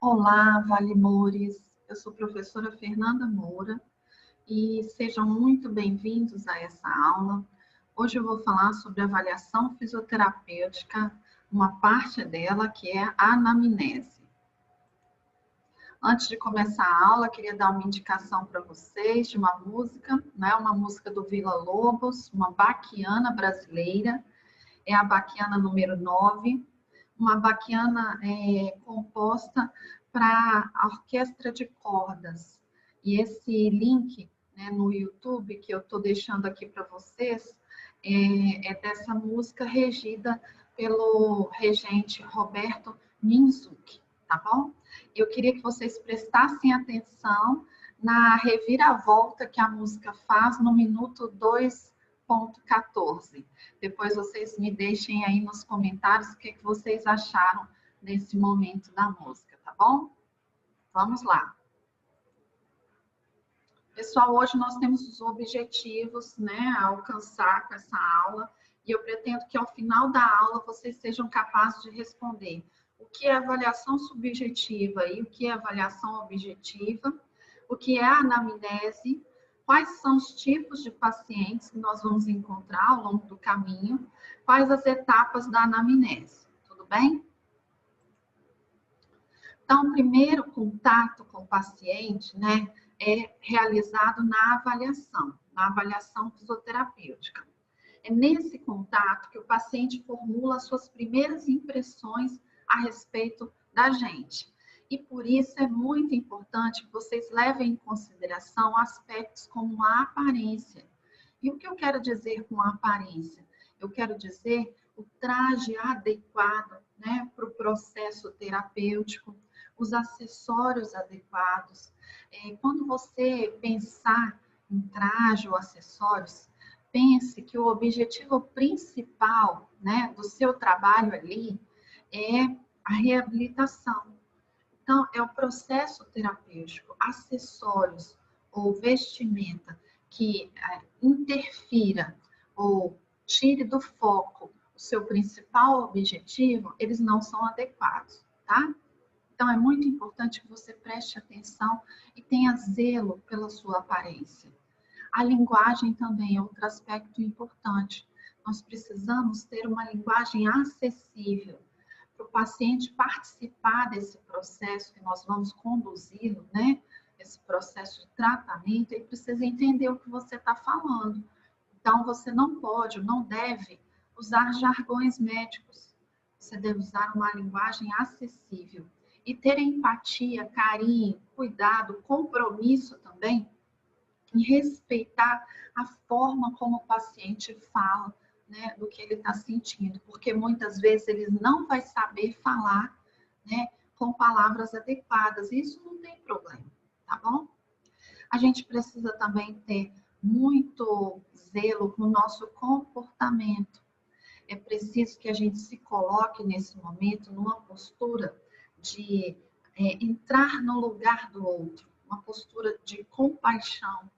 Olá, Valimores! Eu sou a professora Fernanda Moura e sejam muito bem-vindos a essa aula. Hoje eu vou falar sobre avaliação fisioterapêutica, uma parte dela que é a anamnese. Antes de começar a aula, queria dar uma indicação para vocês de uma música, né? Uma música do Vila Lobos, uma baquiana brasileira, é a baquiana número 9, uma baquiana composta para a orquestra de cordas. E esse link, né, no YouTube, que eu estou deixando aqui para vocês, é dessa música regida pelo regente Roberto Minzuki, tá bom? Eu queria que vocês prestassem atenção na reviravolta que a música faz no minuto 2,14. Depois vocês me deixem aí nos comentários o que vocês acharam nesse momento da música, tá bom? Vamos lá. Pessoal, hoje nós temos os objetivos, né, a alcançar com essa aula, e eu pretendo que ao final da aula vocês sejam capazes de responder o que é avaliação subjetiva e o que é avaliação objetiva, o que é a anamnese, quais são os tipos de pacientes que nós vamos encontrar ao longo do caminho, quais as etapas da anamnese, tudo bem? Então, o primeiro contato com o paciente, né, é realizado na avaliação fisioterapêutica. É nesse contato que o paciente formula suas primeiras impressões a respeito da gente. E por isso é muito importante que vocês levem em consideração aspectos como a aparência. E o que eu quero dizer com a aparência? Eu quero dizer o traje adequado, né, para o processo terapêutico, os acessórios adequados. Quando você pensar em traje ou acessórios, pense que o objetivo principal, né, do seu trabalho ali é a reabilitação. Então, é o processo terapêutico, acessórios ou vestimenta que interfira ou tire do foco o seu principal objetivo, eles não são adequados, tá? Então, é muito importante que você preste atenção e tenha zelo pela sua aparência. A linguagem também é outro aspecto importante. Nós precisamos ter uma linguagem acessível para o paciente participar desse processo que nós vamos conduzi-lo, né? Esse processo de tratamento, ele precisa entender o que você está falando. Então, você não pode, não deve usar jargões médicos. Você deve usar uma linguagem acessível e ter empatia, carinho, cuidado, compromisso também em respeitar a forma como o paciente fala, né, do que ele está sentindo, porque muitas vezes ele não vai saber falar, né, com palavras adequadas, e isso não tem problema, tá bom? A gente precisa também ter muito zelo no nosso comportamento. É preciso que a gente se coloque nesse momento numa postura de entrar no lugar do outro, uma postura de compaixão,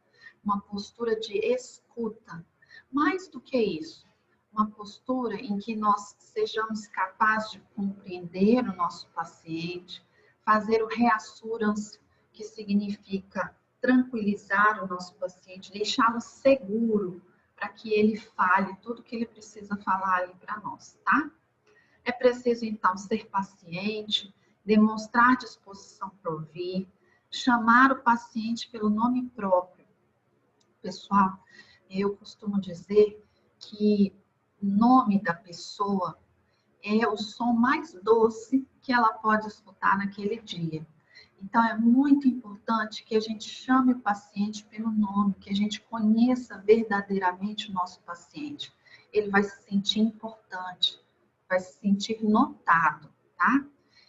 uma postura de escuta. Mais do que isso, uma postura em que nós sejamos capazes de compreender o nosso paciente, fazer o reassurance, que significa tranquilizar o nosso paciente, deixá-lo seguro para que ele fale tudo que ele precisa falar ali para nós, tá? É preciso, então, ser paciente, demonstrar disposição para ouvir, chamar o paciente pelo nome próprio. Pessoal, eu costumo dizer que o nome da pessoa é o som mais doce que ela pode escutar naquele dia. Então, é muito importante que a gente chame o paciente pelo nome, que a gente conheça verdadeiramente o nosso paciente. Ele vai se sentir importante, vai se sentir notado, tá?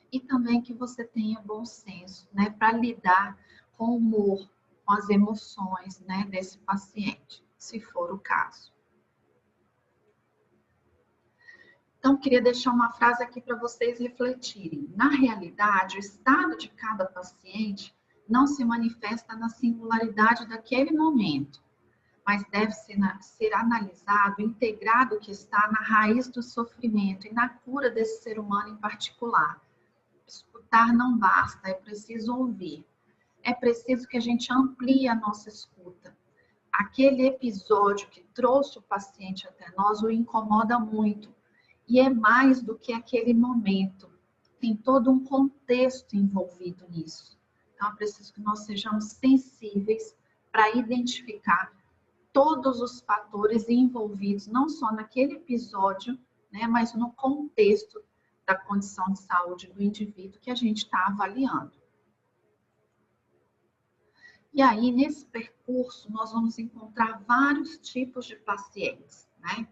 E também que você tenha bom senso, né, para lidar com o humor, com as emoções, né, desse paciente, se for o caso. Então, queria deixar uma frase aqui para vocês refletirem. Na realidade, o estado de cada paciente não se manifesta na singularidade daquele momento, mas deve ser analisado, integrado o que está na raiz do sofrimento e na cura desse ser humano em particular. escutar não basta, é preciso ouvir. É preciso que a gente amplie a nossa escuta. Aquele episódio que trouxe o paciente até nós o incomoda muito. E é mais do que aquele momento. Tem todo um contexto envolvido nisso. Então, é preciso que nós sejamos sensíveis para identificar todos os fatores envolvidos, não só naquele episódio, né, mas no contexto da condição de saúde do indivíduo que a gente está avaliando. E aí, nesse percurso, nós vamos encontrar vários tipos de pacientes, né?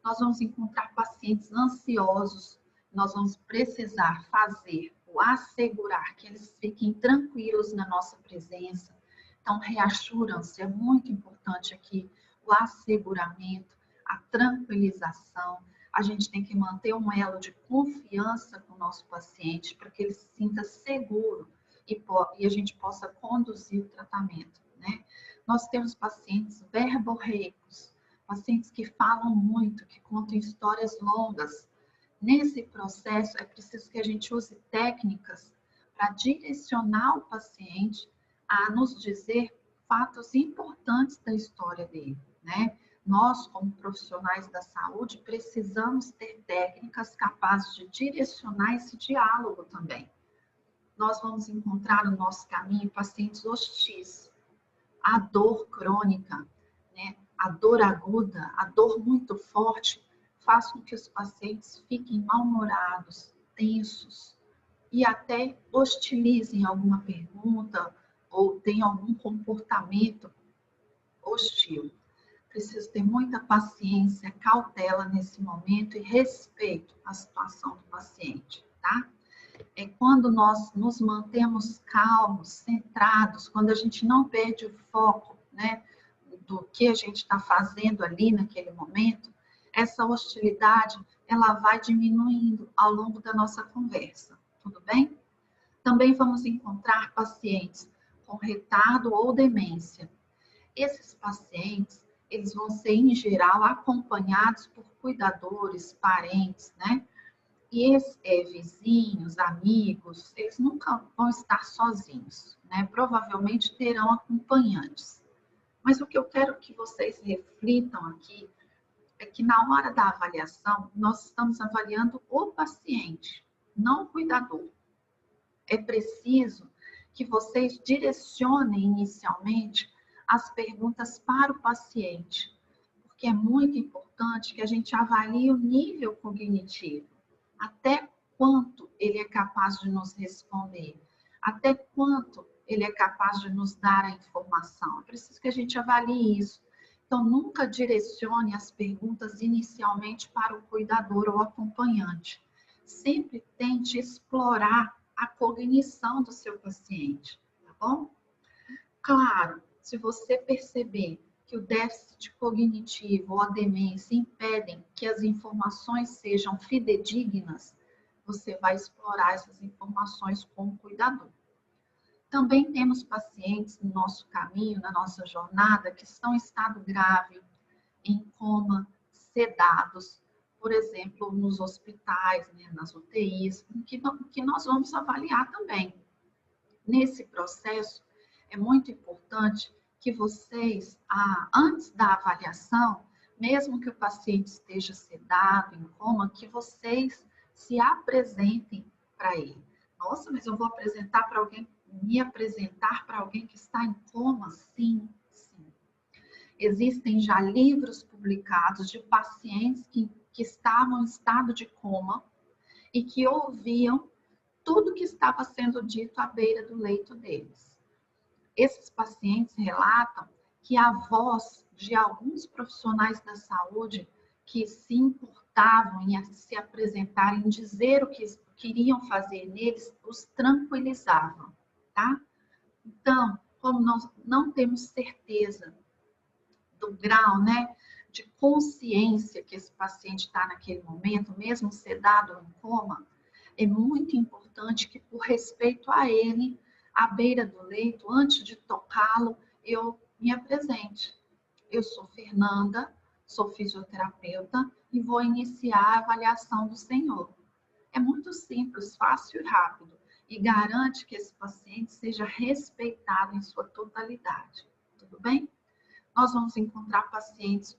Nós vamos encontrar pacientes ansiosos, nós vamos precisar fazer ou assegurar que eles fiquem tranquilos na nossa presença. Então, reassurance é muito importante aqui, o asseguramento, a tranquilização. A gente tem que manter um elo de confiança com o nosso paciente para que ele se sinta seguro e a gente possa conduzir o tratamento, né? Nós temos pacientes verborreicos, pacientes que falam muito, que contam histórias longas. Nesse processo, é preciso que a gente use técnicas para direcionar o paciente a nos dizer fatos importantes da história dele, né? Nós, como profissionais da saúde, precisamos ter técnicas capazes de direcionar esse diálogo também. Nós vamos encontrar no nosso caminho pacientes hostis, a dor crônica, né? A dor aguda, a dor muito forte, faz com que os pacientes fiquem mal-humorados, tensos e até hostilizem alguma pergunta ou tenham algum comportamento hostil. Preciso ter muita paciência, cautela nesse momento e respeito à situação do paciente, tá? É quando nós nos mantemos calmos, centrados, quando a gente não perde o foco, né, do que a gente está fazendo ali naquele momento, essa hostilidade, ela vai diminuindo ao longo da nossa conversa, tudo bem? Também vamos encontrar pacientes com retardo ou demência. Esses pacientes, eles vão ser, em geral, acompanhados por cuidadores, parentes, né? E vizinhos, amigos, eles nunca vão estar sozinhos, né? Provavelmente terão acompanhantes. Mas o que eu quero que vocês reflitam aqui é que na hora da avaliação, nós estamos avaliando o paciente, não o cuidador. É preciso que vocês direcionem inicialmente as perguntas para o paciente, porque é muito importante que a gente avalie o nível cognitivo. Até quanto ele é capaz de nos responder, até quanto ele é capaz de nos dar a informação. É preciso que a gente avalie isso. Então, nunca direcione as perguntas inicialmente para o cuidador ou acompanhante. Sempre tente explorar a cognição do seu paciente, tá bom? Claro, se você perceber que o déficit cognitivo ou a demência impedem que as informações sejam fidedignas, você vai explorar essas informações com o cuidador. Também temos pacientes no nosso caminho, na nossa jornada, que estão em estado grave, em coma, sedados, por exemplo, nos hospitais, né, nas UTIs, que nós vamos avaliar também. Nesse processo, é muito importante que vocês, antes da avaliação, mesmo que o paciente esteja sedado, em coma, que vocês se apresentem para ele. Nossa, mas eu vou apresentar para alguém, me apresentar para alguém que está em coma? Sim, sim. Existem já livros publicados de pacientes que estavam em estado de coma e que ouviam tudo que estava sendo dito à beira do leito deles. Esses pacientes relatam que a voz de alguns profissionais da saúde que se importavam em se apresentarem, dizer o que queriam fazer neles, os tranquilizavam, tá? Então, como nós não temos certeza do grau, né, de consciência que esse paciente está naquele momento, mesmo sedado ou em coma, é muito importante que, por respeito a ele, à beira do leito, antes de tocá-lo, eu me apresente. Eu sou Fernanda, sou fisioterapeuta e vou iniciar a avaliação do senhor. É muito simples, fácil e rápido, e garante que esse paciente seja respeitado em sua totalidade. Tudo bem? Nós vamos encontrar pacientes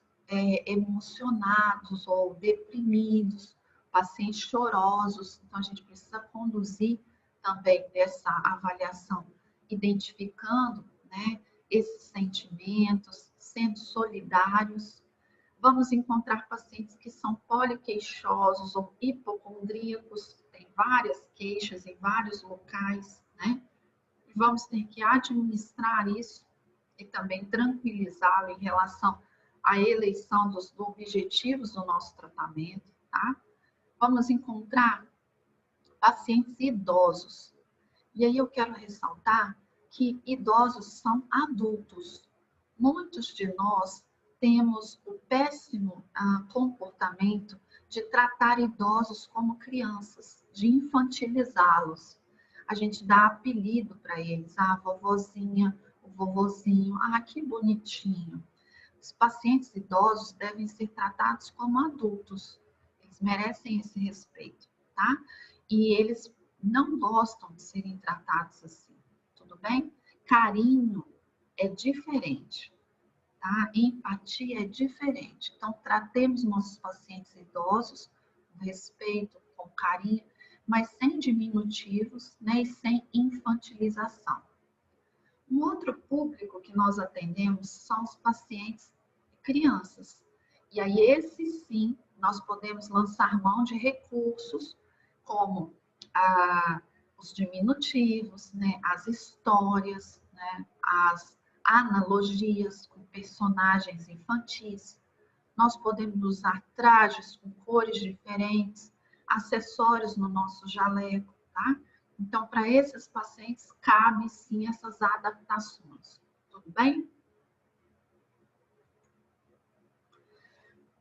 emocionados ou deprimidos, pacientes chorosos, então a gente precisa conduzir também essa avaliação, identificando, né, esses sentimentos, sendo solidários. Vamos encontrar pacientes que são poliqueixosos ou hipocondríacos, tem várias queixas em vários locais, né? Vamos ter que administrar isso e também tranquilizá-lo em relação à eleição dos objetivos do nosso tratamento, tá? Vamos encontrar pacientes idosos. E aí eu quero ressaltar que idosos são adultos. Muitos de nós temos o péssimo comportamento de tratar idosos como crianças, de infantilizá-los. A gente dá apelido para eles, a vovozinha, o vovozinho, que bonitinho. Os pacientes idosos devem ser tratados como adultos, eles merecem esse respeito, tá? E eles não gostam de serem tratados assim, tudo bem? Carinho é diferente, tá? Empatia é diferente. Então, tratemos nossos pacientes idosos com respeito, com carinho, mas sem diminutivos, né? E sem infantilização. Um outro público que nós atendemos são os pacientes crianças. E aí, esses sim, nós podemos lançar mão de recursos como os diminutivos, né, as histórias, né, as analogias com personagens infantis. Nós podemos usar trajes com cores diferentes, acessórios no nosso jaleco, tá? Então, para esses pacientes, cabe sim essas adaptações. Tudo bem?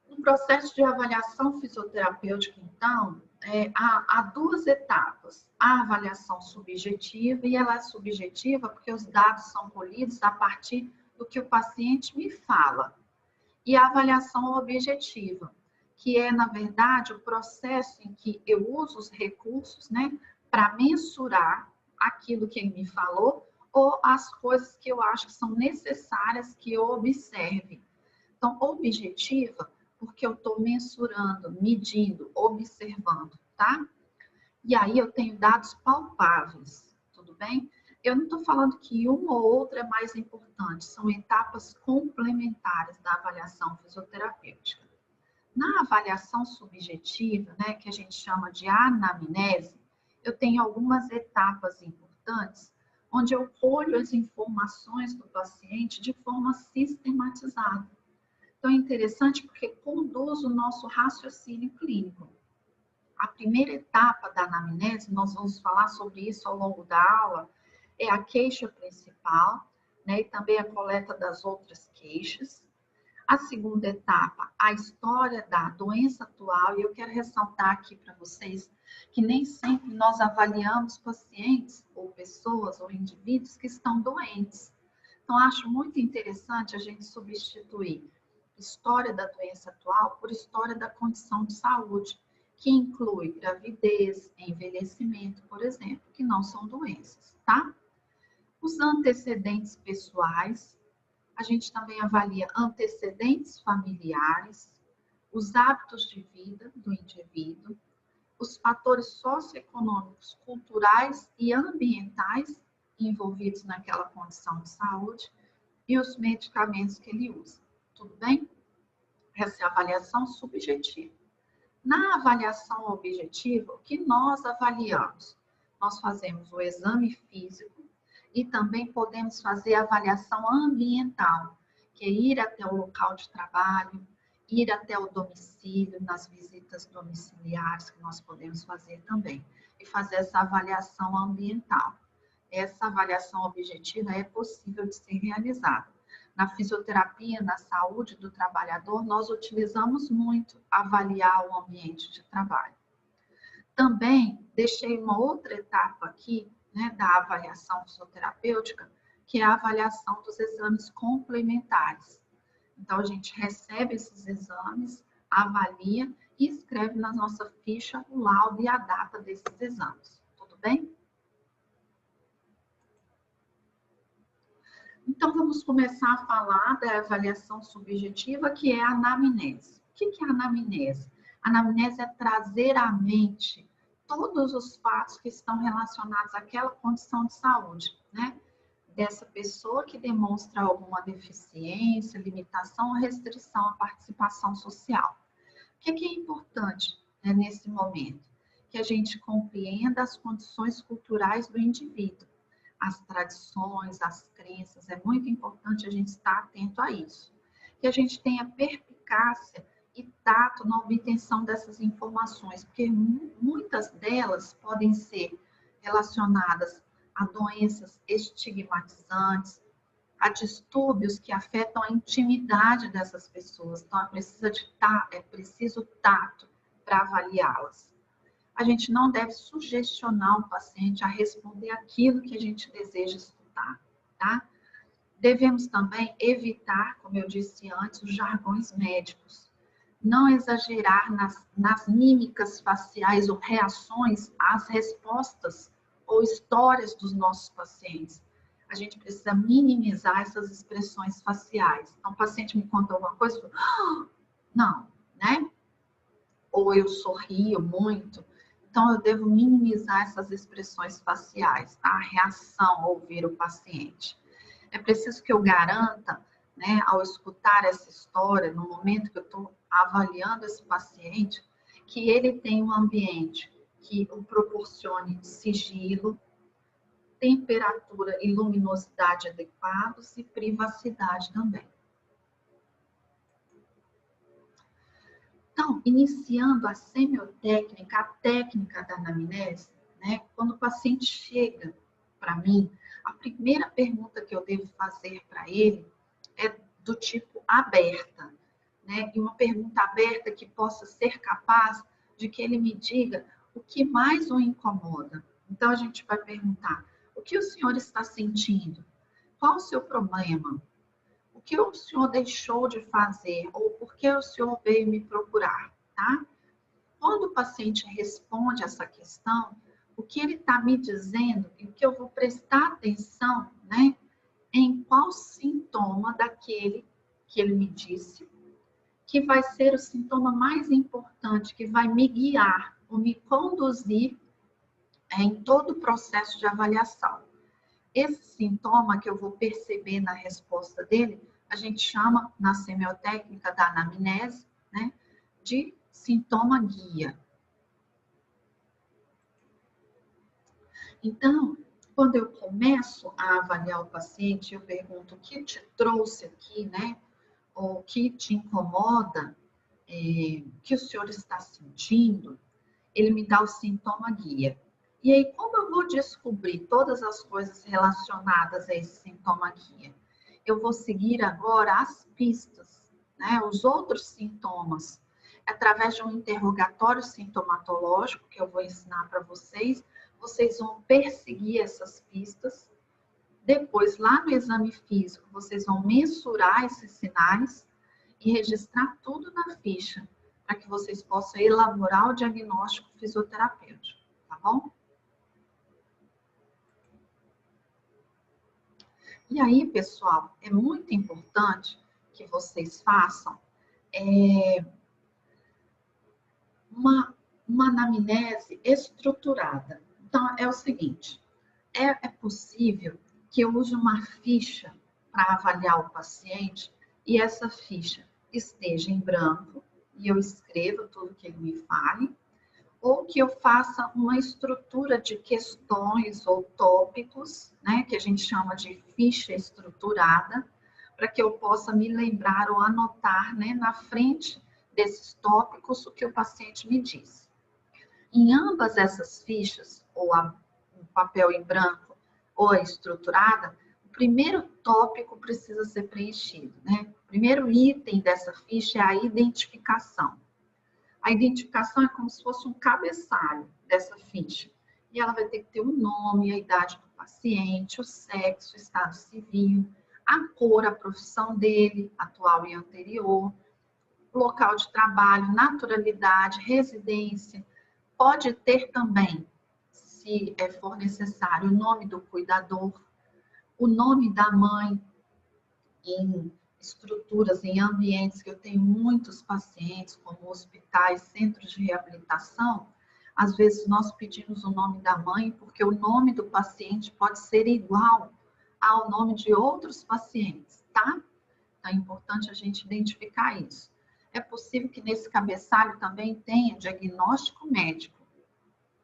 No processo de avaliação fisioterapêutica, então, há duas etapas. A avaliação subjetiva, e ela é subjetiva porque os dados são colhidos a partir do que o paciente me fala. E a avaliação objetiva, que é, na verdade, o processo em que eu uso os recursos, né, para mensurar aquilo que ele me falou ou as coisas que eu acho que são necessárias que eu observe. Então, objetiva, porque eu estou mensurando, medindo, observando, tá? E aí eu tenho dados palpáveis, tudo bem? Eu não estou falando que uma ou outra é mais importante, são etapas complementares da avaliação fisioterapêutica. Na avaliação subjetiva, né, que a gente chama de anamnese, eu tenho algumas etapas importantes, onde eu colho as informações do paciente de forma sistematizada. Então, é interessante porque conduz o nosso raciocínio clínico. A primeira etapa da anamnese, nós vamos falar sobre isso ao longo da aula, é a queixa principal, né, e também a coleta das outras queixas. A segunda etapa, a história da doença atual, e eu quero ressaltar aqui para vocês que nem sempre nós avaliamos pacientes ou pessoas ou indivíduos que estão doentes. Então, acho muito interessante a gente substituir história da doença atual por história da condição de saúde, que inclui gravidez, envelhecimento, por exemplo, que não são doenças, tá? Os antecedentes pessoais, a gente também avalia antecedentes familiares, os hábitos de vida do indivíduo, os fatores socioeconômicos, culturais e ambientais envolvidos naquela condição de saúde e os medicamentos que ele usa. Tudo bem? Essa é a avaliação subjetiva. Na avaliação objetiva, o que nós avaliamos? Nós fazemos o exame físico e também podemos fazer a avaliação ambiental, que é ir até o local de trabalho, ir até o domicílio, nas visitas domiciliares que nós podemos fazer também, e fazer essa avaliação ambiental. Essa avaliação objetiva é possível de ser realizada. Na fisioterapia, na saúde do trabalhador, nós utilizamos muito avaliar o ambiente de trabalho. Também deixei uma outra etapa aqui, né, da avaliação fisioterapêutica, que é a avaliação dos exames complementares. Então, a gente recebe esses exames, avalia e escreve na nossa ficha o laudo e a data desses exames. Tudo bem? Então, vamos começar a falar da avaliação subjetiva, que é a anamnese. O que é a anamnese? A anamnese é trazer à mente todos os fatos que estão relacionados àquela condição de saúde, né? Dessa pessoa que demonstra alguma deficiência, limitação ou restrição à participação social. O que é importante, né, nesse momento? Que a gente compreenda as condições culturais do indivíduo, as tradições, as crenças. É muito importante a gente estar atento a isso. Que a gente tenha perspicácia e tato na obtenção dessas informações, porque muitas delas podem ser relacionadas a doenças estigmatizantes, a distúrbios que afetam a intimidade dessas pessoas. Então, é preciso tato para avaliá-las. A gente não deve sugestionar o paciente a responder aquilo que a gente deseja escutar, tá? Devemos também evitar, como eu disse antes, os jargões médicos. Não exagerar nas mímicas faciais ou reações às respostas ou histórias dos nossos pacientes. A gente precisa minimizar essas expressões faciais. Então, o paciente me conta alguma coisa, eu falo, não, né? Ou eu sorrio muito. Então, eu devo minimizar essas expressões faciais, tá? A reação ao ouvir o paciente. É preciso que eu garanta, né, ao escutar essa história, no momento que eu estou avaliando esse paciente, que ele tem um ambiente que o proporcione sigilo, temperatura e luminosidade adequados e privacidade também. Então, iniciando a semiotécnica, a técnica da anamnese, né, quando o paciente chega para mim, a primeira pergunta que eu devo fazer para ele é do tipo aberta, né? E uma pergunta aberta que possa ser capaz de que ele me diga o que mais o incomoda. Então, a gente vai perguntar, o que o senhor está sentindo? Qual o seu problema? O que o senhor deixou de fazer? Ou por que o senhor veio me procurar? Tá? Quando o paciente responde essa questão, o que ele está me dizendo e o que eu vou prestar atenção, né? Em qual sintoma daquele que ele me disse, que vai ser o sintoma mais importante, que vai me guiar ou me conduzir em todo o processo de avaliação. Esse sintoma que eu vou perceber na resposta dele, a gente chama, na semiotécnica da anamnese, né, de sintoma guia. Então, quando eu começo a avaliar o paciente, eu pergunto o que te trouxe aqui, né, ou o que te incomoda, o que o senhor está sentindo, ele me dá o sintoma guia. E aí, como eu vou descobrir todas as coisas relacionadas a esse sintoma guia? Eu vou seguir agora as pistas, né? Os outros sintomas, através de um interrogatório sintomatológico que eu vou ensinar para vocês, vocês vão perseguir essas pistas. Depois, lá no exame físico, vocês vão mensurar esses sinais e registrar tudo na ficha, para que vocês possam elaborar o diagnóstico fisioterapêutico, tá bom? E aí, pessoal, é muito importante que vocês façam uma anamnese estruturada. Então, é o seguinte, é possível que eu use uma ficha para avaliar o paciente e essa ficha esteja em branco e eu escreva tudo que ele me fale, ou que eu faça uma estrutura de questões ou tópicos, né, que a gente chama de ficha estruturada, para que eu possa me lembrar ou anotar, né, na frente desses tópicos o que o paciente me diz. Em ambas essas fichas, ou o papel em branco ou a estruturada, o primeiro tópico precisa ser preenchido, né? O primeiro item dessa ficha é a identificação. A identificação é como se fosse um cabeçalho dessa ficha. E ela vai ter que ter o nome, a idade do paciente, o sexo, o estado civil, a cor, a profissão dele, atual e anterior, local de trabalho, naturalidade, residência. Pode ter também, se for necessário, o nome do cuidador, o nome da mãe, em estruturas, em ambientes que eu tenho muitos pacientes, como hospitais, centros de reabilitação. Às vezes nós pedimos o nome da mãe porque o nome do paciente pode ser igual ao nome de outros pacientes, tá? Então é importante a gente identificar isso. É possível que nesse cabeçalho também tenha diagnóstico médico.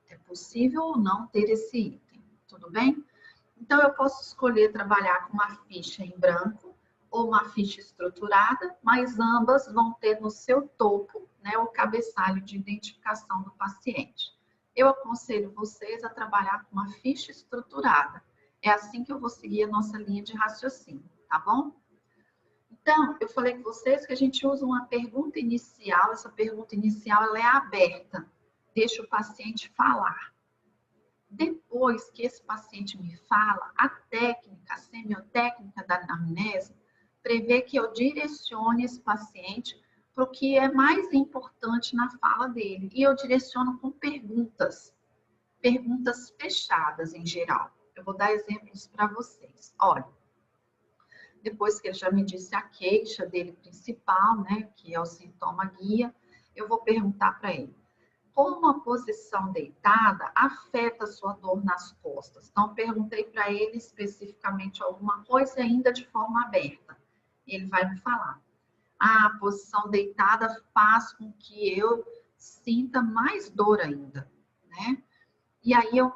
É possível ou não ter esse item, tudo bem? Então eu posso escolher trabalhar com uma ficha em branco ou uma ficha estruturada, mas ambas vão ter no seu topo, né, o cabeçalho de identificação do paciente. Eu aconselho vocês a trabalhar com uma ficha estruturada. É assim que eu vou seguir a nossa linha de raciocínio, tá bom? Então, eu falei com vocês que a gente usa uma pergunta inicial. Essa pergunta inicial ela é aberta, deixa o paciente falar. Depois que esse paciente me fala, a técnica, a semiotécnica da anamnese, prevê que eu direcione esse paciente para o que é mais importante na fala dele. E eu direciono com perguntas fechadas em geral. Eu vou dar exemplos para vocês. Olha, depois que ele já me disse a queixa dele principal, né, que é o sintoma guia, eu vou perguntar para ele: como a posição deitada afeta a sua dor nas costas? Então, perguntei para ele especificamente alguma coisa ainda de forma aberta. Ele vai me falar: a posição deitada faz com que eu sinta mais dor ainda, né? E aí eu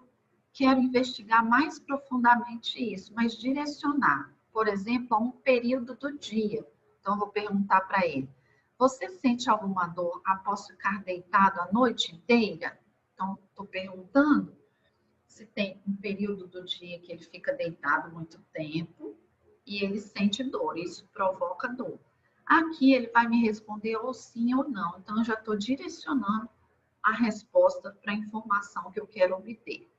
quero investigar mais profundamente isso, mas direcionar, por exemplo, a um período do dia. Então, eu vou perguntar para ele: você sente alguma dor após ficar deitado a noite inteira? Então, estou perguntando se tem um período do dia que ele fica deitado muito tempo e ele sente dor, isso provoca dor. Aqui ele vai me responder ou sim ou não, então eu já estou direcionando a resposta para a informação que eu quero obter.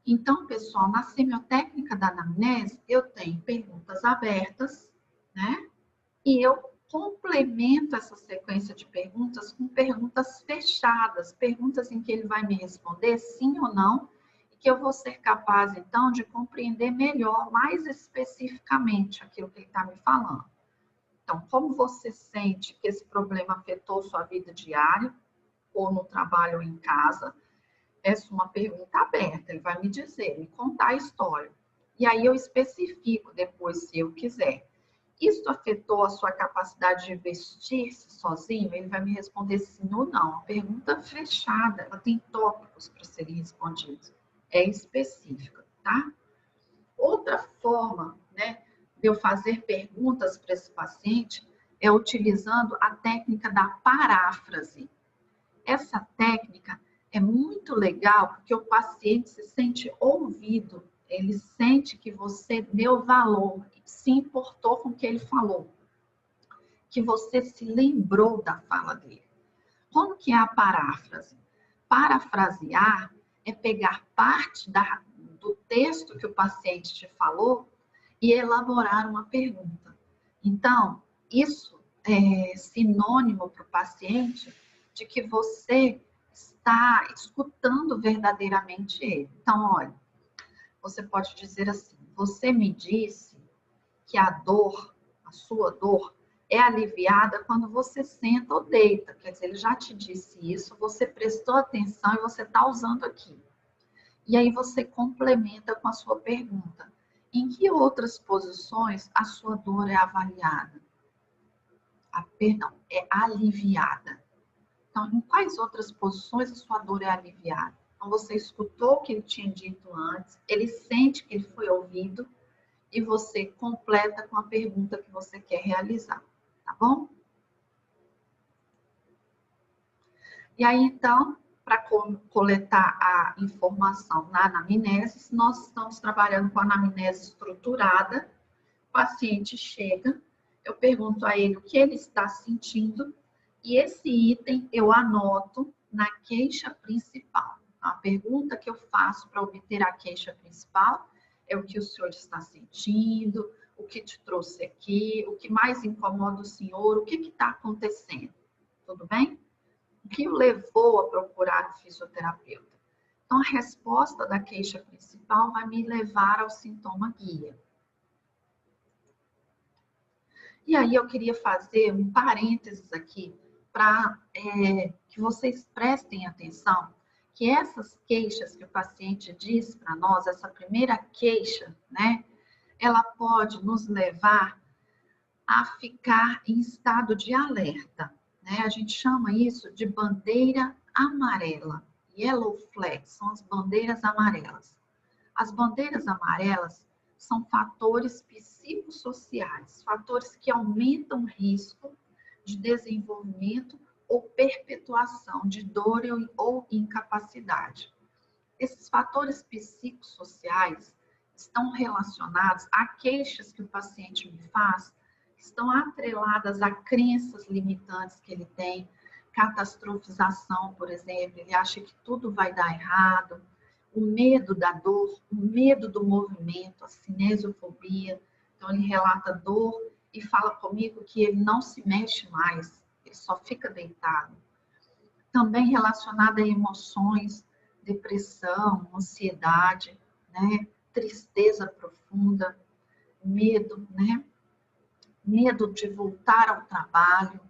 Então, pessoal, na semiotécnica da anamnese, eu tenho perguntas abertas, né? E eu complemento essa sequência de perguntas com perguntas fechadas, perguntas em que ele vai me responder sim ou não, e que eu vou ser capaz, então, de compreender melhor, mais especificamente, aquilo que ele está me falando. Então, como você sente que esse problema afetou sua vida diária, ou no trabalho ou em casa? Essa é uma pergunta aberta, ele vai me dizer, me contar a história. E aí eu especifico depois, se eu quiser. Isso afetou a sua capacidade de vestir-se sozinho? Ele vai me responder sim ou não. Uma pergunta fechada, ela tem tópicos para serem respondidos. É específica, tá? Outra forma, né, de eu fazer perguntas para esse paciente é utilizando a técnica da paráfrase. Essa técnica é muito legal porque o paciente se sente ouvido, ele sente que você deu valor, se importou com o que ele falou, que você se lembrou da fala dele. Como que é a paráfrase? Parafrasear é pegar parte do texto que o paciente te falou e elaborar uma pergunta. Então, isso é sinônimo para o paciente de que você está escutando verdadeiramente ele. Então, olha, você pode dizer assim: você me disse que a dor, a sua dor, é aliviada quando você senta ou deita. Quer dizer, ele já te disse isso, você prestou atenção e você está usando aqui. E aí você complementa com a sua pergunta: em que outras posições a sua dor é avaliada? Perdão, é aliviada. Então, em quais outras posições a sua dor é aliviada? Então, você escutou o que ele tinha dito antes, ele sente que ele foi ouvido e você completa com a pergunta que você quer realizar, tá bom? E aí, então, para coletar a informação na anamnese, nós estamos trabalhando com a anamnese estruturada. O paciente chega, eu pergunto a ele o que ele está sentindo e esse item eu anoto na queixa principal. A pergunta que eu faço para obter a queixa principal é o que o senhor está sentindo, o que te trouxe aqui, o que mais incomoda o senhor, o que está acontecendo, tudo bem? O que o levou a procurar um fisioterapeuta? Então, a resposta da queixa principal vai me levar ao sintoma guia. E aí eu queria fazer um parênteses aqui para que vocês prestem atenção que essas queixas que o paciente diz para nós, essa primeira queixa, né, ela pode nos levar a ficar em estado de alerta, né? A gente chama isso de bandeira amarela, yellow flag, são as bandeiras amarelas. As bandeiras amarelas são fatores psicossociais, fatores que aumentam o risco de desenvolvimento ou perpetuação de dor ou incapacidade. Esses fatores psicossociais estão relacionados a queixas que o paciente me faz, que estão atreladas a crenças limitantes que ele tem, catastrofização, por exemplo, ele acha que tudo vai dar errado, o medo da dor, o medo do movimento, a cinesiofobia. Então, ele relata dor e fala comigo que ele não se mexe mais, ele só fica deitado. Também relacionado a emoções, depressão, ansiedade, né? Tristeza profunda, medo, né? Medo de voltar ao trabalho,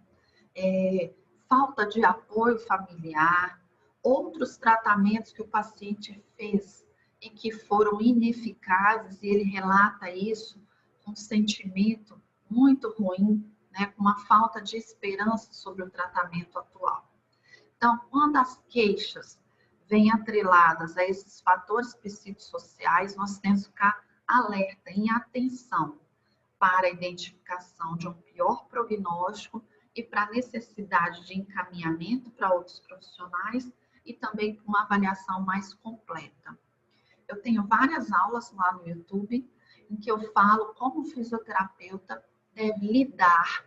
falta de apoio familiar, outros tratamentos que o paciente fez e que foram ineficazes, e ele relata isso com um sentimento muito ruim, né, com uma falta de esperança sobre o tratamento atual. Então, quando as queixas vêm atreladas a esses fatores psicossociais, nós temos que ficar alerta, em atenção, para a identificação de um pior prognóstico e para a necessidade de encaminhamento para outros profissionais e também para uma avaliação mais completa. Eu tenho várias aulas lá no YouTube em que eu falo como o fisioterapeuta deve lidar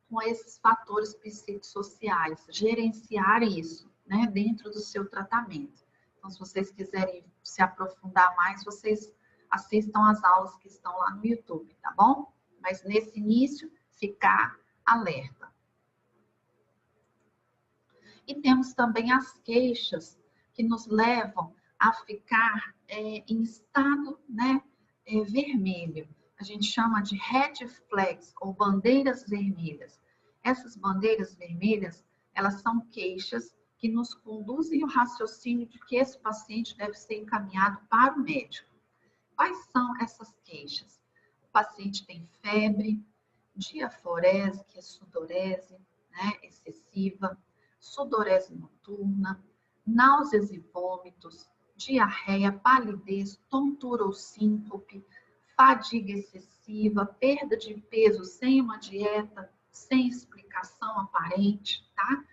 com esses fatores psicossociais, gerenciar isso, né, dentro do seu tratamento. Então, se vocês quiserem se aprofundar mais, vocês assistam às aulas que estão lá no YouTube, tá bom? Mas nesse início, ficar alerta. E temos também as queixas que nos levam a ficar em estado, né, vermelho. A gente chama de red flags ou bandeiras vermelhas. Essas bandeiras vermelhas, elas são queixas que nos conduzem ao raciocínio de que esse paciente deve ser encaminhado para o médico. Quais são essas queixas? O paciente tem febre, diaforese, que é sudorese, né, excessiva, sudorese noturna, náuseas e vômitos, diarreia, palidez, tontura ou síncope, fadiga excessiva, perda de peso sem uma dieta, sem explicação aparente, tá?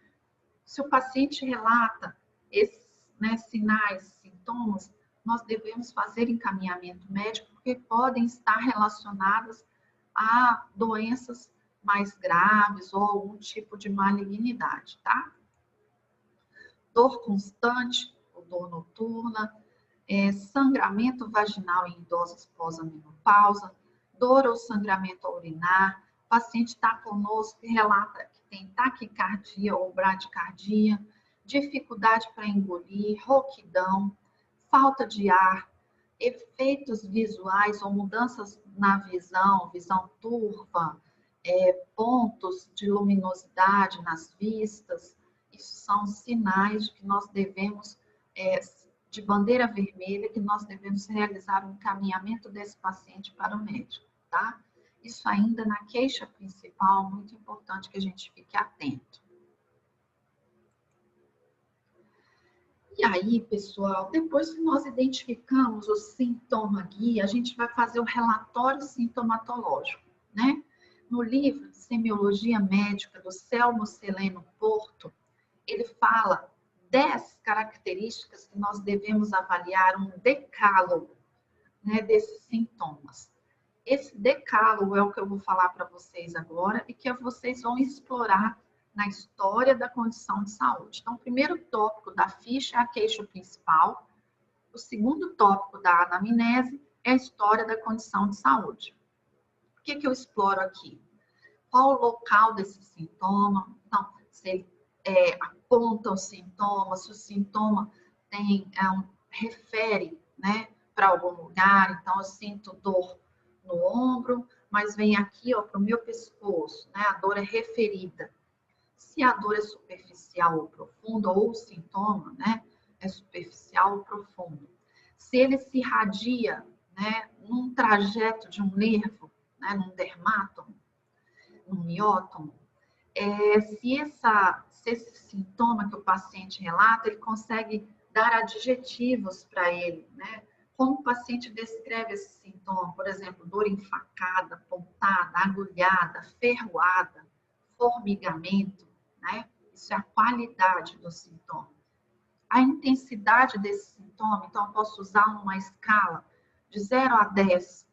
Se o paciente relata esses, né, sinais, sintomas, nós devemos fazer encaminhamento médico porque podem estar relacionadas a doenças mais graves ou algum tipo de malignidade, tá? Dor constante, ou dor noturna, sangramento vaginal em idosos pós-menopausa, dor ou sangramento urinar. O paciente está conosco e relata que tem taquicardia ou bradicardia, dificuldade para engolir, rouquidão, falta de ar, efeitos visuais ou mudanças na visão, visão turva, pontos de luminosidade nas vistas. Isso são sinais de que nós devemos, de bandeira vermelha, que nós devemos realizar um encaminhamento desse paciente para o médico, tá? Isso ainda na queixa principal, muito importante que a gente fique atento. E aí, pessoal, depois que nós identificamos o sintoma guia, a gente vai fazer o relatório sintomatológico, né? No livro Semiologia Médica, do Selmo Celeno Porto, ele fala 10 características que nós devemos avaliar, um decálogo, né, desses sintomas. Esse decálogo é o que eu vou falar para vocês agora e que vocês vão explorar na história da condição de saúde. Então, o primeiro tópico da ficha é a queixa principal. O segundo tópico da anamnese é a história da condição de saúde. O que eu exploro aqui? Qual o local desse sintoma? Então, se ele aponta o sintoma, se o sintoma refere, né, para algum lugar. Então, eu sinto dor no ombro, mas vem aqui, ó, para o meu pescoço, né? A dor é referida. Se a dor é superficial ou profunda, ou o sintoma, né, é superficial ou profundo. Se ele se irradia, né, num trajeto de um nervo, né, num dermátomo, num miótomo, se esse sintoma que o paciente relata, ele consegue dar adjetivos para ele, né? Como o paciente descreve esse sintoma, por exemplo, dor enfacada, pontada, agulhada, ferroada, formigamento, né? Isso é a qualidade do sintoma. A intensidade desse sintoma, então eu posso usar uma escala de 0 a 10,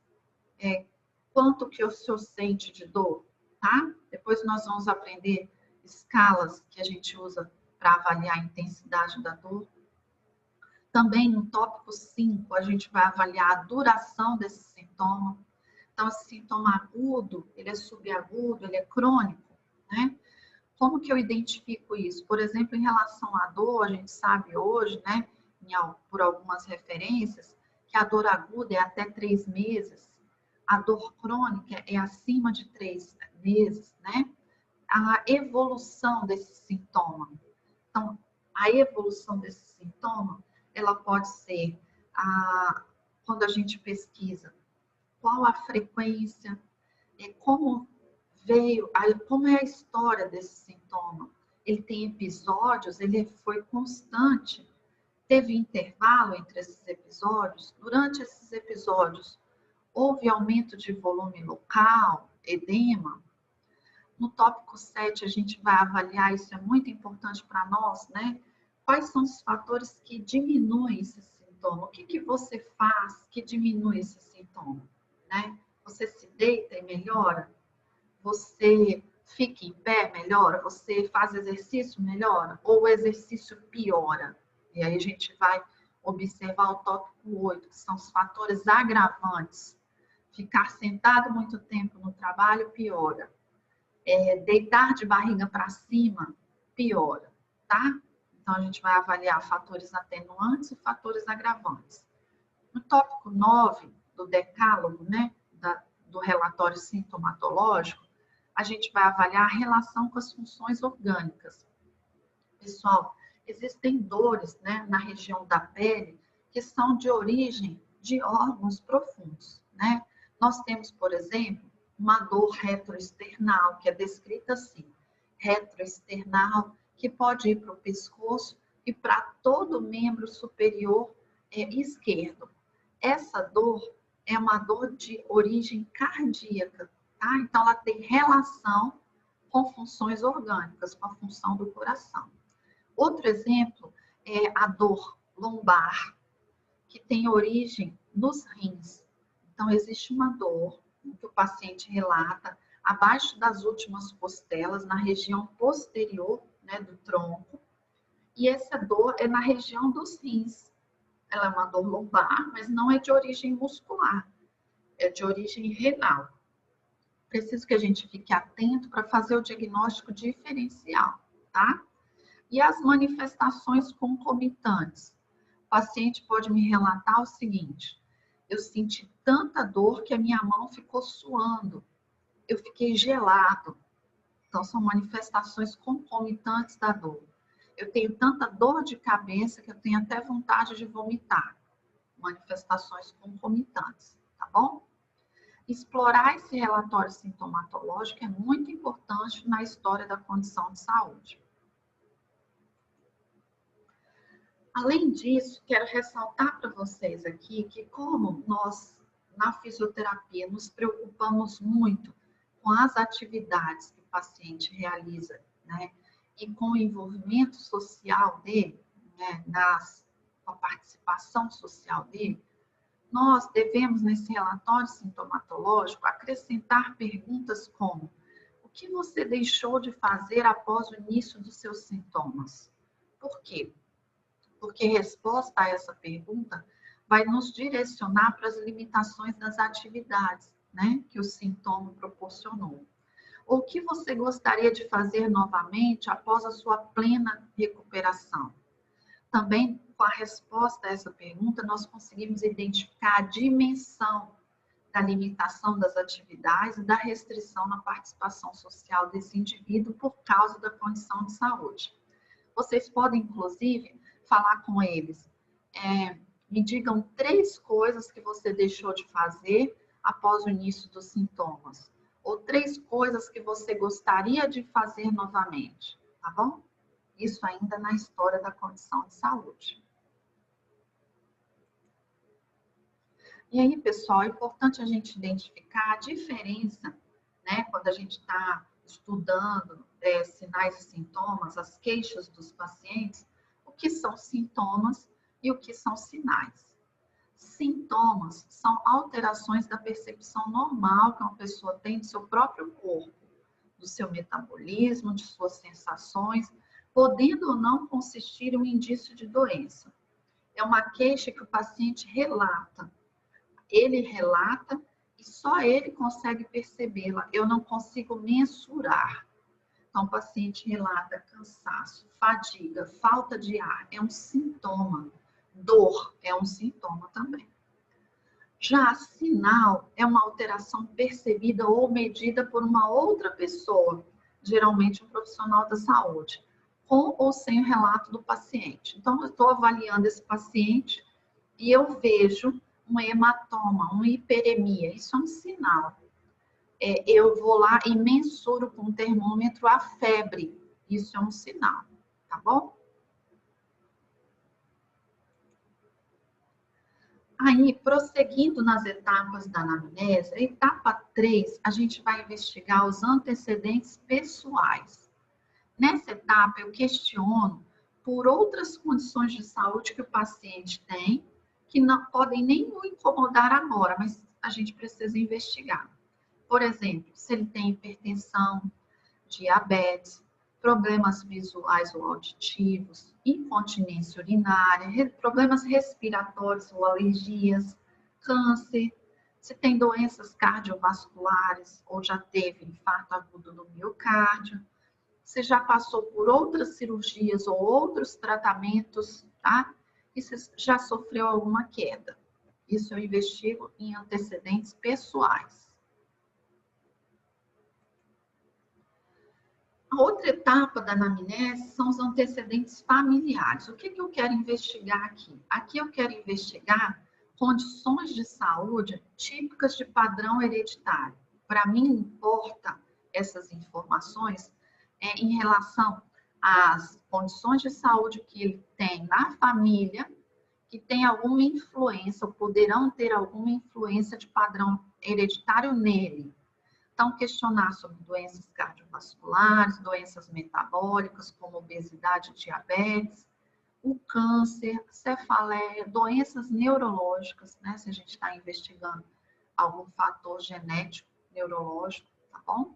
quanto que o senhor sente de dor, tá? Depois nós vamos aprender escalas que a gente usa para avaliar a intensidade da dor. Também no tópico 5, a gente vai avaliar a duração desse sintoma. Então, esse sintoma agudo, ele é subagudo, ele é crônico, né? Como que eu identifico isso? Por exemplo, em relação à dor, a gente sabe hoje, né, por algumas referências, que a dor aguda é até 3 meses, a dor crônica é acima de 3 meses, né? A evolução desse sintoma. Então, a evolução desse sintoma, ela pode ser, quando a gente pesquisa, qual a frequência, como veio, como é a história desse sintoma. Ele tem episódios, ele foi constante, teve intervalo entre esses episódios. Durante esses episódios, houve aumento de volume local, edema. No tópico 7, a gente vai avaliar, isso é muito importante para nós, né? Quais são os fatores que diminuem esse sintoma? O que você faz que diminui esse sintoma? Né? Você se deita e melhora? Você fica em pé, melhora? Você faz exercício, melhora? Ou o exercício piora? E aí a gente vai observar o tópico 8, que são os fatores agravantes. Ficar sentado muito tempo no trabalho piora. Deitar de barriga para cima piora, tá? Então, a gente vai avaliar fatores atenuantes e fatores agravantes. No tópico 9 do decálogo, né, do relatório sintomatológico, a gente vai avaliar a relação com as funções orgânicas. Pessoal, existem dores, né, na região da pele que são de origem de órgãos profundos, né? Nós temos, por exemplo, uma dor retroesternal, que é descrita assim, retroesternal, que pode ir para o pescoço e para todo o membro superior esquerdo. Essa dor é uma dor de origem cardíaca, tá? Então, ela tem relação com funções orgânicas, com a função do coração. Outro exemplo é a dor lombar, que tem origem nos rins. Então, existe uma dor que o paciente relata abaixo das últimas costelas, na região posterior, né, do tronco, e essa dor é na região dos rins. Ela é uma dor lombar, mas não é de origem muscular, é de origem renal. Preciso que a gente fique atento para fazer o diagnóstico diferencial, tá? E as manifestações concomitantes. O paciente pode me relatar o seguinte: eu senti tanta dor que a minha mão ficou suando, eu fiquei gelado. Então, são manifestações concomitantes da dor. Eu tenho tanta dor de cabeça que eu tenho até vontade de vomitar. Manifestações concomitantes, tá bom? Explorar esse relatório sintomatológico é muito importante na história da condição de saúde. Além disso, quero ressaltar para vocês aqui que como nós, na fisioterapia, nos preocupamos muito com as atividades que o paciente realiza, né? E com o envolvimento social dele, né? Com a participação social dele, nós devemos, nesse relatório sintomatológico, acrescentar perguntas como: o que você deixou de fazer após o início dos seus sintomas? Por quê? Porque a resposta a essa pergunta vai nos direcionar para as limitações das atividades, né, que o sintoma proporcionou. O que você gostaria de fazer novamente após a sua plena recuperação? Também, com a resposta a essa pergunta, nós conseguimos identificar a dimensão da limitação das atividades e da restrição na participação social desse indivíduo por causa da condição de saúde. Vocês podem, inclusive, falar com eles. Me digam 3 coisas que você deixou de fazer após o início dos sintomas. Ou 3 coisas que você gostaria de fazer novamente, tá bom? Isso ainda na história da condição de saúde. E aí, pessoal, é importante a gente identificar a diferença, né, quando a gente está estudando sinais e sintomas, as queixas dos pacientes, o que são sintomas e o que são sinais. Sintomas são alterações da percepção normal que uma pessoa tem do seu próprio corpo, do seu metabolismo, de suas sensações, podendo ou não consistir em um indício de doença. É uma queixa que o paciente relata. Ele relata e só ele consegue percebê-la. Eu não consigo mensurar. Então, o paciente relata cansaço, fadiga, falta de ar, é um sintoma. Dor é um sintoma também. Já sinal é uma alteração percebida ou medida por uma outra pessoa, geralmente um profissional da saúde, com ou sem o relato do paciente. Então, eu estou avaliando esse paciente e eu vejo um hematoma, uma hiperemia, isso é um sinal. Eu vou lá e mensuro com o termômetro a febre, isso é um sinal, tá bom? Aí, prosseguindo nas etapas da anamnese, a etapa 3, a gente vai investigar os antecedentes pessoais. Nessa etapa, eu questiono por outras condições de saúde que o paciente tem, que não podem nem o incomodar agora, mas a gente precisa investigar. Por exemplo, se ele tem hipertensão, diabetes, problemas visuais ou auditivos, incontinência urinária, problemas respiratórios ou alergias, câncer, se tem doenças cardiovasculares ou já teve infarto agudo do miocárdio, se já passou por outras cirurgias ou outros tratamentos, tá? E se já sofreu alguma queda. Isso eu investigo em antecedentes pessoais. A outra etapa da anamnese são os antecedentes familiares. O que eu quero investigar aqui? Aqui eu quero investigar condições de saúde típicas de padrão hereditário. Para mim, importa essas informações em relação às condições de saúde que ele tem na família, que tem alguma influência, ou poderão ter alguma influência de padrão hereditário nele. Então, questionar sobre doenças cardiovasculares, doenças metabólicas, como obesidade e diabetes, o câncer, cefaleia, doenças neurológicas, né? Se a gente está investigando algum fator genético, neurológico, tá bom?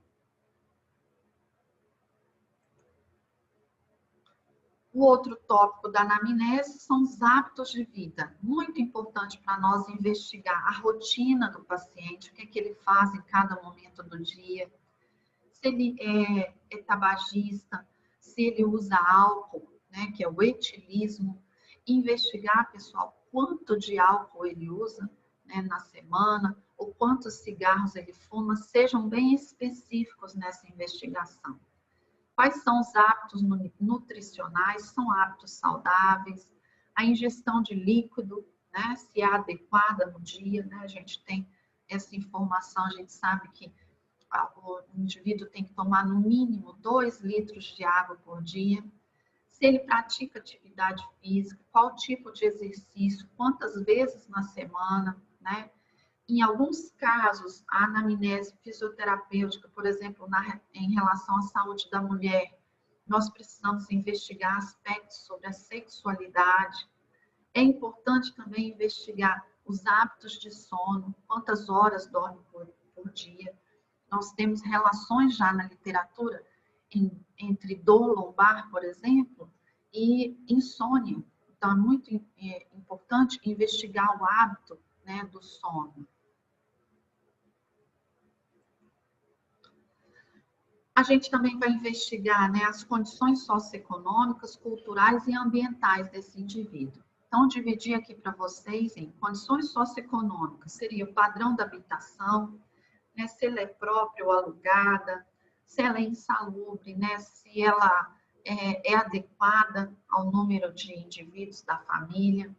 O outro tópico da anamnese são os hábitos de vida. Muito importante para nós investigar a rotina do paciente, o que que ele faz em cada momento do dia, se ele é tabagista, se ele usa álcool, né, que é o etilismo. Investigar, pessoal, quanto de álcool ele usa, né, na semana, ou quantos cigarros ele fuma, sejam bem específicos nessa investigação. Quais são os hábitos nutricionais? São hábitos saudáveis? A ingestão de líquido, né, se é adequada no dia, né? A gente tem essa informação, a gente sabe que o indivíduo tem que tomar no mínimo 2 litros de água por dia. Se ele pratica atividade física, qual tipo de exercício, quantas vezes na semana, né? Em alguns casos, a anamnese fisioterapêutica, por exemplo, em relação à saúde da mulher, nós precisamos investigar aspectos sobre a sexualidade. É importante também investigar os hábitos de sono, quantas horas dorme por dia. Nós temos relações já na literatura entre dor lombar, por exemplo, e insônia. Então, é muito importante investigar o hábito, né, do sono. A gente também vai investigar, né, as condições socioeconômicas, culturais e ambientais desse indivíduo. Então, dividir aqui para vocês em condições socioeconômicas, seria o padrão da habitação, né, se ela é própria ou alugada, se ela é insalubre, né, se ela é adequada ao número de indivíduos da família,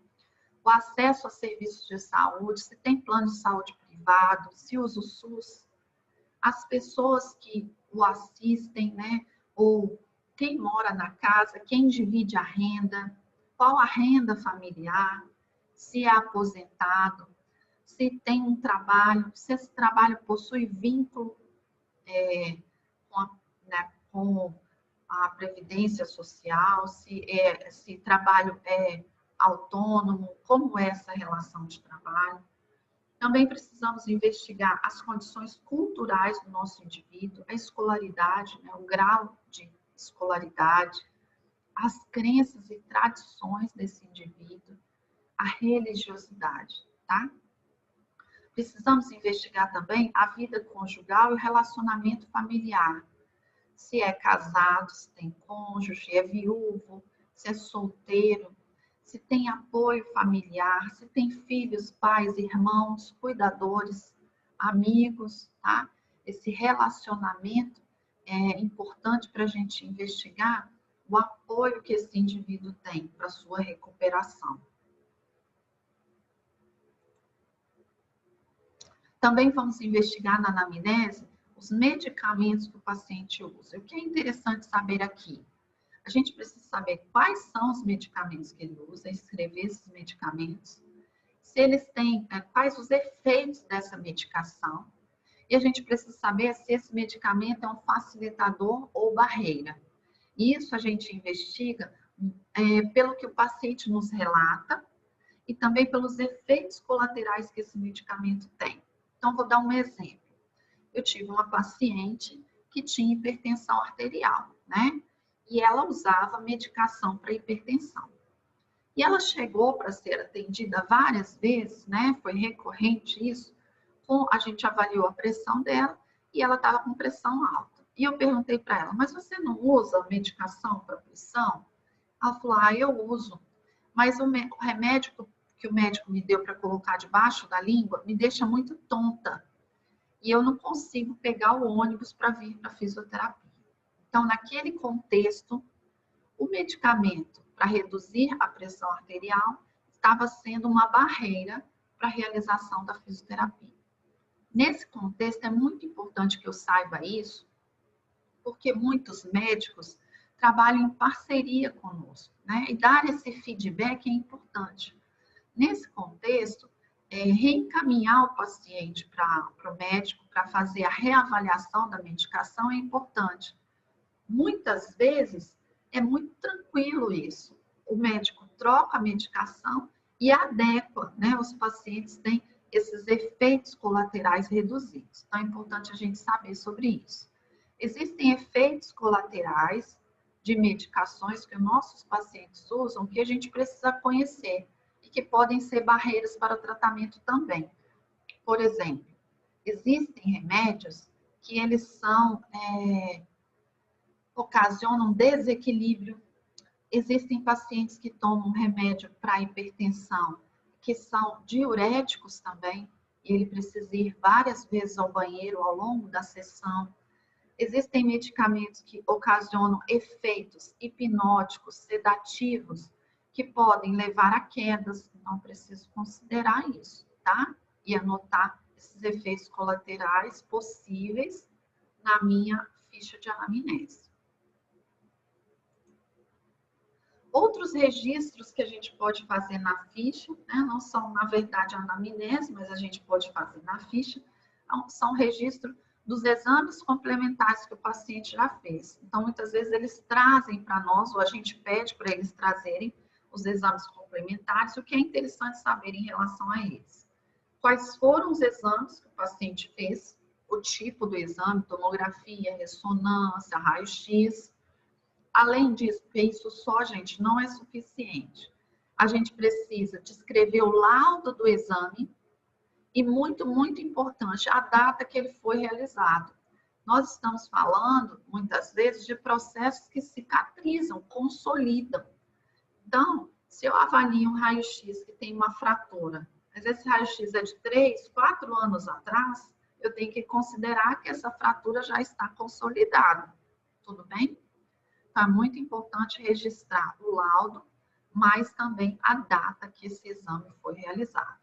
o acesso a serviços de saúde, se tem plano de saúde privado, se usa o SUS, as pessoas que o assistem, né, ou quem mora na casa, quem divide a renda, qual a renda familiar, se é aposentado, se tem um trabalho, se esse trabalho possui vínculo com a previdência social, se trabalho é autônomo, como é essa relação de trabalho. Também precisamos investigar as condições culturais do nosso indivíduo, a escolaridade, né, o grau de escolaridade, as crenças e tradições desse indivíduo, a religiosidade, tá? Precisamos investigar também a vida conjugal e o relacionamento familiar. Se é casado, se tem cônjuge, é viúvo, se é solteiro, se tem apoio familiar, se tem filhos, pais, irmãos, cuidadores, amigos, tá? Esse relacionamento é importante para a gente investigar o apoio que esse indivíduo tem para sua recuperação. Também vamos investigar na anamnese os medicamentos que o paciente usa. O que é interessante saber aqui? A gente precisa saber quais são os medicamentos que ele usa, escrever esses medicamentos, se eles têm, quais os efeitos dessa medicação, e a gente precisa saber se esse medicamento é um facilitador ou barreira. Isso a gente investiga pelo que o paciente nos relata e também pelos efeitos colaterais que esse medicamento tem. Então, vou dar um exemplo. Eu tive uma paciente que tinha hipertensão arterial, né? E ela usava medicação para hipertensão. E ela chegou para ser atendida várias vezes, né? Foi recorrente isso. A gente avaliou a pressão dela e ela estava com pressão alta. E eu perguntei para ela, mas você não usa medicação para pressão? Ela falou, eu uso. Mas o remédio que o médico me deu para colocar debaixo da língua me deixa muito tonta. E eu não consigo pegar o ônibus para vir para a fisioterapia. Então, naquele contexto, o medicamento para reduzir a pressão arterial estava sendo uma barreira para a realização da fisioterapia. Nesse contexto, é muito importante que eu saiba isso, porque muitos médicos trabalham em parceria conosco, né? E dar esse feedback é importante. Nesse contexto, reencaminhar o paciente para o médico para fazer a reavaliação da medicação é importante. Muitas vezes é muito tranquilo isso. O médico troca a medicação e adequa, né? Os pacientes têm esses efeitos colaterais reduzidos. Então é importante a gente saber sobre isso. Existem efeitos colaterais de medicações que os nossos pacientes usam que a gente precisa conhecer e que podem ser barreiras para o tratamento também. Por exemplo, existem remédios que eles ocasionam desequilíbrio. Existem pacientes que tomam remédio para hipertensão, que são diuréticos também, e ele precisa ir várias vezes ao banheiro ao longo da sessão. Existem medicamentos que ocasionam efeitos hipnóticos, sedativos, que podem levar a quedas, então preciso considerar isso, tá? E anotar esses efeitos colaterais possíveis na minha ficha de anamnese. Outros registros que a gente pode fazer na ficha, né, não são, na verdade, a anamnese, mas a gente pode fazer na ficha, são registros dos exames complementares que o paciente já fez. Então, muitas vezes, eles trazem para nós, ou a gente pede para eles trazerem os exames complementares, o que é interessante saber em relação a eles. Quais foram os exames que o paciente fez, o tipo do exame, tomografia, ressonância, raio-x. Além disso, porque isso só, gente, não é suficiente. A gente precisa descrever o laudo do exame e, muito, muito importante, a data que ele foi realizado. Nós estamos falando, muitas vezes, de processos que cicatrizam, consolidam. Então, se eu avalio um raio-x que tem uma fratura, mas esse raio-x é de 3, 4 anos atrás, eu tenho que considerar que essa fratura já está consolidada. Tudo bem? Então, é muito importante registrar o laudo, mas também a data que esse exame foi realizado.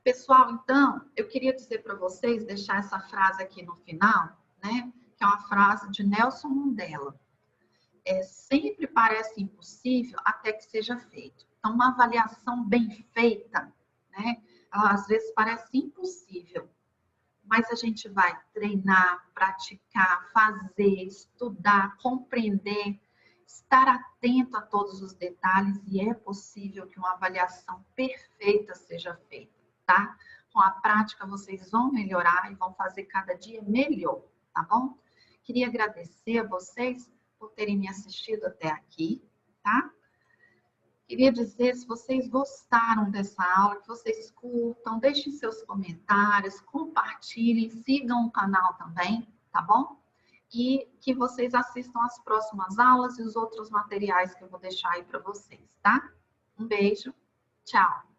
Pessoal, então, eu queria dizer para vocês, deixar essa frase aqui no final, né? Que é uma frase de Nelson Mandela. Sempre parece impossível até que seja feito. Então, uma avaliação bem feita, né? Ela, às vezes parece impossível, mas a gente vai treinar, praticar, fazer, estudar, compreender, estar atento a todos os detalhes e é possível que uma avaliação perfeita seja feita, tá? Com a prática vocês vão melhorar e vão fazer cada dia melhor, tá bom? Queria agradecer a vocês por terem me assistido até aqui, tá? Queria dizer, se vocês gostaram dessa aula, que vocês curtam, deixem seus comentários, compartilhem, sigam o canal também, tá bom? E que vocês assistam as próximas aulas e os outros materiais que eu vou deixar aí para vocês, tá? Um beijo, tchau!